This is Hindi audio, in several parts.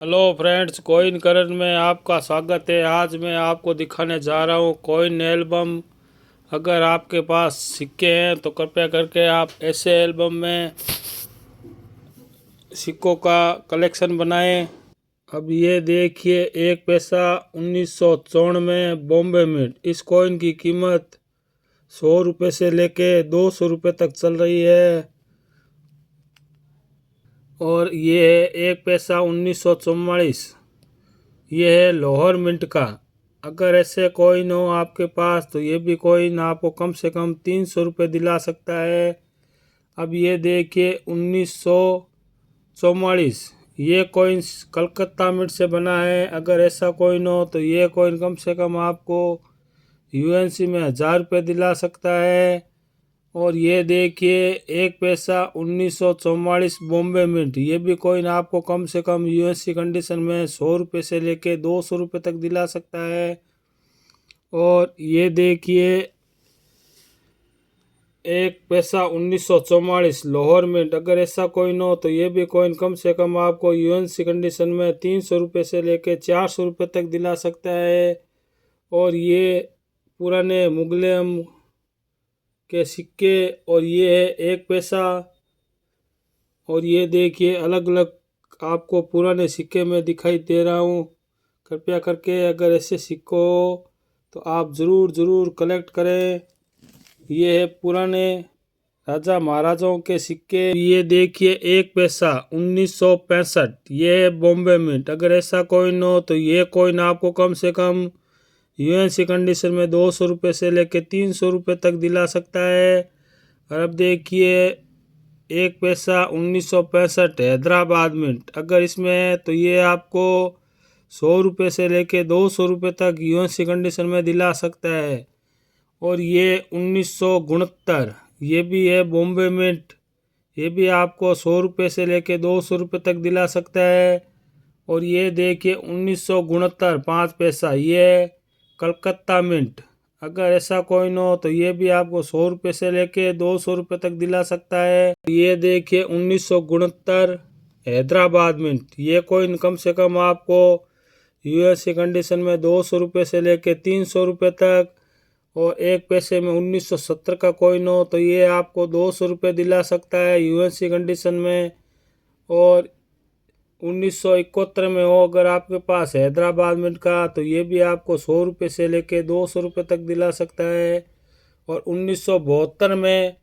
हेलो फ्रेंड्स, कॉइन करंट में आपका स्वागत है। आज मैं आपको दिखाने जा रहा हूँ कॉइन एल्बम। अगर आपके पास सिक्के हैं तो कृपया करके आप ऐसे एल्बम में सिक्कों का कलेक्शन बनाएं। अब ये देखिए, 1 पैसा 1994 बॉम्बे मिंट। इस कॉइन की कीमत 100 रुपये से लेके 200 रुपये तक चल रही है। और ये है 1 पैसा 1944। ये है लाहौर मिंट का। अगर ऐसे कॉइन हो आपके पास तो ये भी कॉइन आपको कम से कम 300 रुपये दिला सकता है। अब ये देखिए 1944, ये कॉइन कलकत्ता मिंट से बना है। अगर ऐसा कॉइन हो तो ये कॉइन कम से कम आपको यूएनसी में 1000 रुपये दिला सकता है। और ये देखिए 1 पैसा 1944 बॉम्बे मिंट, ये भी कॉइन आपको कम से कम यूएससी कंडीशन में 100 रुपये से लेके 200 रुपये तक दिला सकता है। और ये देखिए 1 पैसा 1944 लाहौर मिंट। अगर ऐसा कॉइन हो तो ये भी कॉइन कम से कम आपको यूएनसी कंडीशन में 300 रुपये से लेके 400 रुपये तक दिला सकता है। और ये पुराने मुगलेम के सिक्के, और ये है 1 पैसा। और ये देखिए अलग अलग आपको पुराने सिक्के में दिखाई दे रहा हूँ। कृपया करके अगर ऐसे सिक्के हो तो आप ज़रूर कलेक्ट करें। ये है पुराने राजा महाराजाओं के सिक्के। ये देखिए 1 पैसा 1965, ये है बॉम्बे मिंट। अगर ऐसा कॉइन हो तो ये कॉइन आपको कम से कम यूएनसी कंडीशन में 200 रुपये से लेके 300 रुपये तक दिला सकता है। और अब देखिए 1 पैसा 1965 हैदराबाद मिंट। अगर इसमें है तो ये आपको 100 रुपये से लेके 200 रुपये तक यूएनसी कंडीशन में दिला सकता है। और ये 1969, ये भी है बॉम्बे मिंट। ये भी आपको 100 रुपये से लेके 200 रुपये तक दिला सकता है। और ये देखिए 1969 5 पैसा, ये कलकत्ता मिंट। अगर ऐसा कॉइन हो तो ये भी आपको 100 रुपये से लेके 200 रुपये तक दिला सकता है। ये देखिए 1969 हैदराबाद मिंट। ये कॉइन कम से कम आपको यूएसए कंडीशन में 200 रुपये से लेके 300 रुपये तक। और 1 पैसे में 1970 का कॉइन हो तो ये आपको 200 रुपये दिला सकता है यूएसए कंडीशन में। और 1971 में हो अगर आपके पास हैदराबाद मिंट का तो ये भी आपको 100 रुपये से लेके 200 रुपये तक दिला सकता है। और 1972 में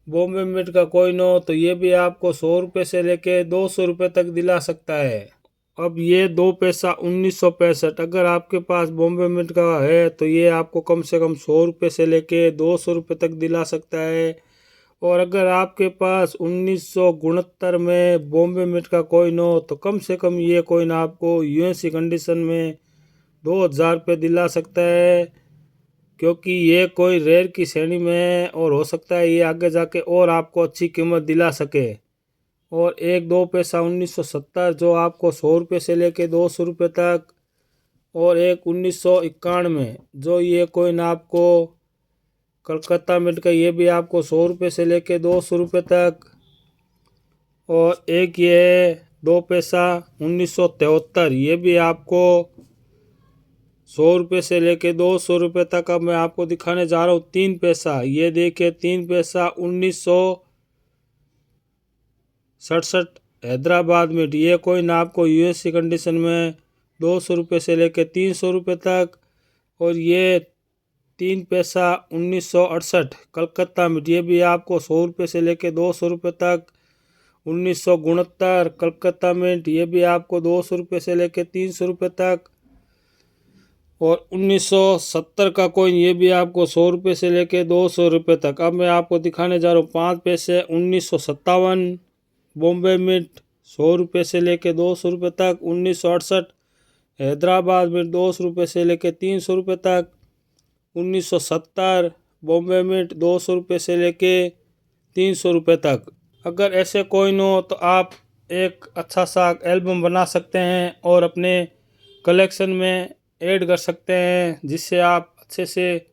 बॉम्बे मिंट का कॉइन हो तो ये भी आपको 100 रुपये से लेके 200 रुपये तक दिला सकता है। अब ये 2 पैसा 1965, अगर आपके पास बॉम्बे मिंट का है तो ये आपको कम से कम 100 रुपये से लेके 200 रुपये तक दिला सकता है। और अगर आपके पास 1969 में बॉम्बे मिंट का कॉइन हो तो कम से कम ये कॉइन आपको यूएनसी कंडीशन में 2000 रुपये दिला सकता है। क्योंकि ये कोई रेयर की श्रेणी में है और हो सकता है ये आगे जाके और आपको अच्छी कीमत दिला सके। और एक 2 पैसा 1970 जो आपको 100 रुपये से लेके 200 रुपये तक। और एक 1991 जो ये कॉइन आपको कलकत्ता मिंट का, ये भी आपको 100 रुपये से लेके 200 रुपये तक। और एक ये है 2 पैसा 1973, ये भी आपको 100 रुपये से लेके 200 रुपये तक। अब मैं आपको दिखाने जा रहा हूँ 3 पैसा। ये देखिए 3 पैसा 1967 हैदराबाद मिंट। ये कॉइन आपको यूएससी कंडीशन में 200 रुपये से लेके 300 रुपये तक। और ये 3 पैसा 1968 कलकत्ता मिंट। ये भी आपको 100 रुपये से लेके 200 रुपये तक। 1969 कलकत्ता मिंट। ये भी आपको 200 रुपये से लेके 300 रुपये तक। और 1970 का कॉइन, ये भी आपको 100 रुपये से लेके 200 रुपये तक। अब मैं आपको दिखाने जा रहा हूँ 5 पैसे 1957 बॉम्बे मिंट। 100 रुपये से लेके 200 रुपये तक। 1968 हैदराबाद मिंट। 200 रुपये से लेके 300 रुपये तक। 1970 बॉम्बे मिंट। 200 रुपये से लेके 300 रुपये तक। अगर ऐसे कॉइन हो तो आप एक अच्छा सा एल्बम बना सकते हैं और अपने कलेक्शन में ऐड कर सकते हैं, जिससे आप अच्छे से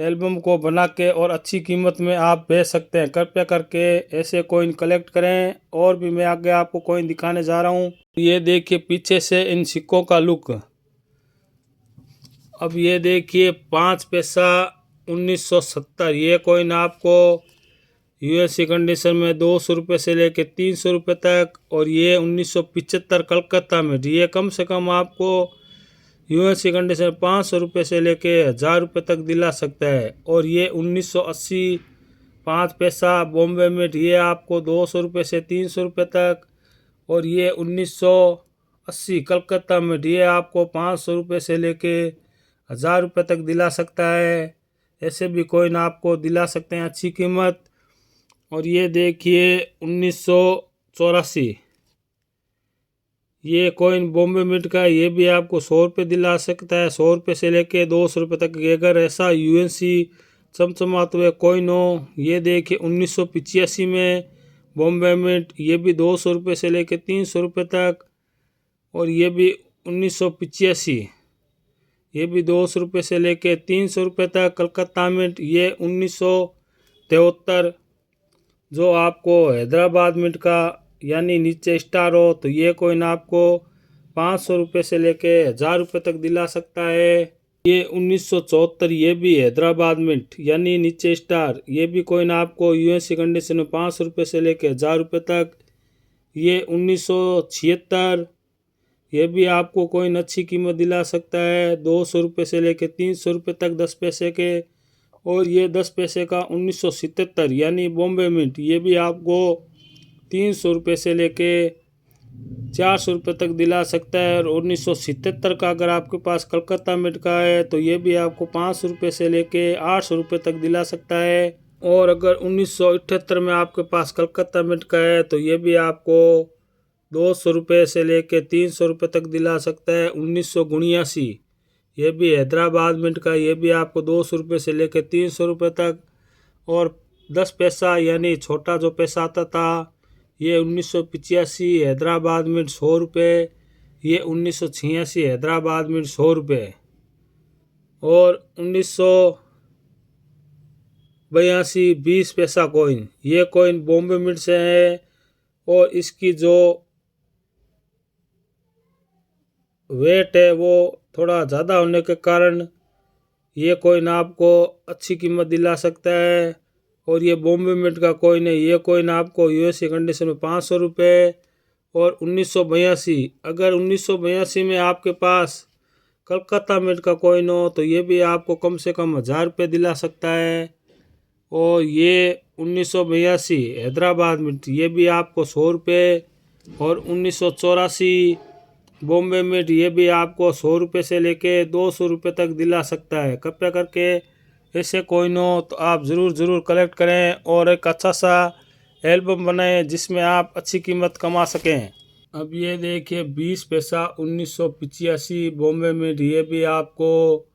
एल्बम को बना के और अच्छी कीमत में आप बेच सकते हैं। कृपया करके ऐसे कॉइन कलेक्ट करें। और भी मैं आगे आपको कॉइन दिखाने जा रहा हूँ। ये देखिए पीछे से इन सिक्कों का लुक। अब ये देखिए 5 पैसा 1970। ये कॉइन आपको यूएससी कंडीशन में 200 रुपये से लेके 300 रुपये तक। और ये 1975 कलकत्ता में। ये कम से कम आपको यूएससी कंडीशन में 500 रुपये से लेके 1000 रुपये तक दिला सकता है। और ये 1980 5 पैसा बॉम्बे में। ये आपको 200 रुपये से 300 रुपये तक। और ये 1980 कलकत्ता में। ये आपको 500 रुपये से लेके 1000 रुपये तक दिला सकता है। ऐसे भी कॉइन आपको दिला सकते हैं अच्छी कीमत। और ये देखिए 1984। ये कॉइन बॉम्बे मिंट का। ये भी आपको 100 रुपये दिला सकता है। 100 रुपये से लेके 200 रुपये तक। अगर ऐसा यूएनसी चमचमाते हुए कॉइन हो। ये देखिए 1985 में बॉम्बे मिंट। ये भी 200 रुपये से लेके 300 रुपये तक। और ये भी 1985। ये भी 200 रुपये से लेके 300 रुपये तक कलकत्ता मिंट। ये 1973 जो आपको हैदराबाद मिंट का यानी नीचे स्टार हो तो ये कॉइन आपको 500 रुपये से लेके 1000 रुपये तक दिला सकता है। ये 1974। ये भी हैदराबाद मिंट यानी नीचे स्टार। ये भी कॉइन आपको यूएससी कंडीशन में 500 रुपये से लेके 1000 रुपये तक। ये 1976। ये भी आपको कॉइन अच्छी कीमत दिला सकता है 200 रुपये से लेके 300 रुपये तक 10 पैसे के। और ये 10 पैसे का 1977 यानी बॉम्बे मिंट। ये भी आपको 300 रुपये से लेके 400 रुपये तक दिला सकता है। और 1977 का अगर आपके पास कलकत्ता मिंट का है तो ये भी आपको 500 रुपये से लेके 800 रुपये तक दिला सकता है। और अगर 1978 में आपके पास कलकत्ता मिंट का है तो ये भी आपको 200 रुपये से लेके 300 रुपये तक दिला सकता है। 1979। ये भी हैदराबाद मिंट का। ये भी आपको 200 रुपये से लेके 300 रुपये तक। और 10 पैसा यानी छोटा जो पैसा आता था ये 1985 हैदराबाद मिंट 100 रुपये। ये 1986 हैदराबाद मिंट 100 रुपये। और 1982 20 पैसा कॉइन। ये कॉइन बॉम्बे मिंट से है। और इसकी जो वेट है वो थोड़ा ज़्यादा होने के कारण ये कॉइन आपको अच्छी कीमत दिला सकता है। और ये बॉम्बे मिंट का कॉइन है। ये कॉइन आपको यूएसए कंडीशन में 500 रुपये। और 1982। अगर 1982 में आपके पास कलकत्ता मिंट का कॉइन हो तो ये भी आपको कम से कम 1000 रुपये दिला सकता है। और ये 1982 हैदराबाद मिंट। ये भी आपको 100 रुपये। और 1984 बॉम्बे मिंट। ये भी आपको 100 रुपये से लेके 200 रुपये तक दिला सकता है। कृपया करके ऐसे कॉइन हो तो आप ज़रूर कलेक्ट करें और एक अच्छा सा एल्बम बनाएं जिसमें आप अच्छी कीमत कमा सकें। अब ये देखिए 20 पैसा 1985 बॉम्बे मिंट। ये भी आपको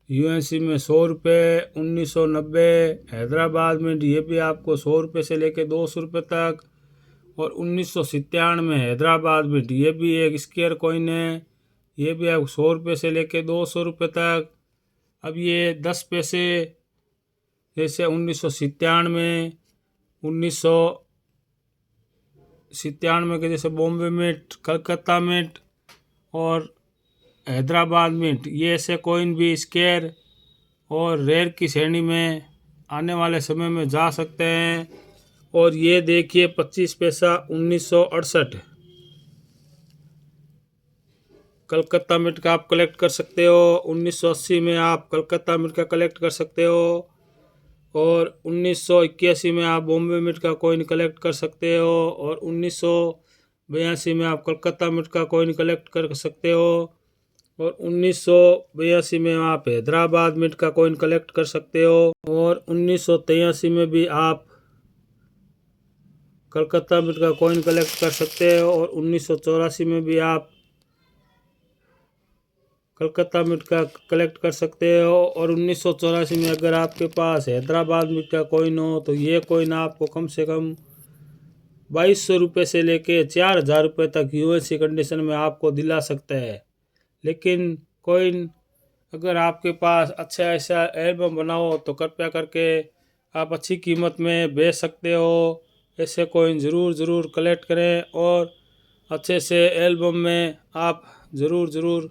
यूएनसी में 100 रुपये। 1990 हैदराबाद मिंट। ये भी आपको 100 रुपये से लेके 200 रुपये तक। और 1997 में हैदराबाद मिंट। ये भी एक स्क्वायर कॉइन है। ये भी आपको 100 रुपये से लेके 200 रुपये तक। अब ये 10 पैसे जैसे 1997 के जैसे बॉम्बे मिंट, कलकत्ता मिंट और हैदराबाद मिंट। ये ऐसे कॉइन भी स्क्वायर और रेयर की श्रेणी में आने वाले समय में जा सकते हैं। और ये देखिए 25 पैसा 1968 कलकत्ता मिंट का आप कलेक्ट कर सकते हो। 1980 में आप कलकत्ता मिंट का कलेक्ट कर सकते हो। और 1981 में आप बॉम्बे मिंट का कॉइन कलेक्ट कर सकते हो। और 1982 में आप कलकत्ता मिंट का कॉइन कलेक्ट कर सकते हो। और 1982 में आप हैदराबाद मिंट का कॉइन कलेक्ट कर सकते हो। और 1983 में भी आप कलकत्ता मिंट का कॉइन कलेक्ट कर सकते हो। और 1984 में भी आप कलकत्ता मिंट का कलेक्ट कर सकते हो। और 1984 में अगर आपके पास हैदराबाद मिंट का कॉइन हो तो ये कॉइन आपको कम से कम 2200 रुपये से लेके 4000 रुपये तक यूएससी कंडीशन में आपको दिला सकता है। लेकिन कॉइन अगर आपके पास अच्छा ऐसा एल्बम बना हो तो कृपया करके आप अच्छी कीमत में बेच सकते हो। ऐसे कॉइन ज़रूर कलेक्ट करें और अच्छे से एल्बम में आप ज़रूर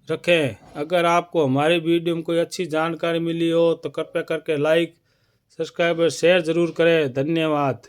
रखें। अगर आपको हमारी वीडियो में कोई अच्छी जानकारी मिली हो तो कृपया करके लाइक, सब्सक्राइब और शेयर ज़रूर करें। धन्यवाद।